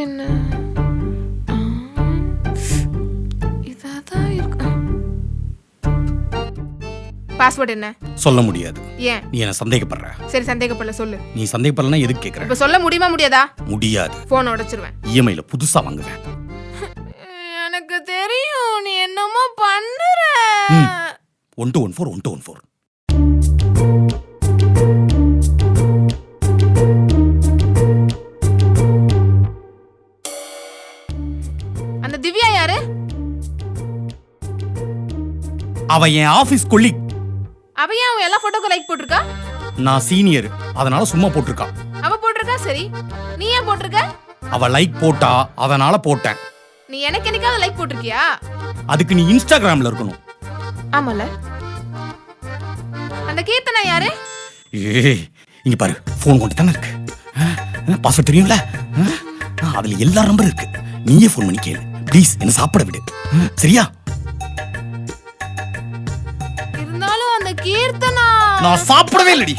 என்ன? இதான் இருக்கு. பாஸ்வேர்ட் என்ன? சொல்ல முடியாது. ஏன்? நீ என்ன சந்தேகப்படுற. சரி சந்தேகப்படல சொல்லு. நீ சந்தேகப்படலனா எதுக்கு கேக்குற? இப்ப சொல்ல முடியுமா முடியாதா? முடியாது. போன் உடைச்சிருவேன். இஎம்ஐல புதுசா வாங்குவேன். எனக்கு தெரியும் நீ என்னமோ பண்ற. 1214 அந்த திவ்யா யாரு? அவ என் ஆபீஸ் கொல்லி. அவ ஏன் அவ எல்லா போட்டோக்கும் லைக் போட்டுருக்கா? நான் சீனியர், அதனால சும்மா போட்டிருக்கா. அவ போட்டிருக்கா சரி, நீ ஏன் போட்டிருக்க? அவ லைக் போட்டா அதனால போட்டேன். நீ எனக்கு என்னைக்காவது லைக் போட்டிருக்கியா? அதுக்கு நீ இன்ஸ்டாகிராம்ல இருக்கணும். ஆமால. அந்த கீர்த்தனா யாரு? ஏய் இங்க பாரு, போன் கொண்டு தானே இருக்கு. பாஸ்வேர்ட் தெரியும்ல? அதுல எல்லா நம்பர் இருக்கு. நீயே போன் பண்ணி கேளு ப்ளீஸ், என்ன சாப்பிட விடு. சரியா? இருந்தாலும் அந்த கீர்த்தனா நான் சாப்பிடவே இல்லடி.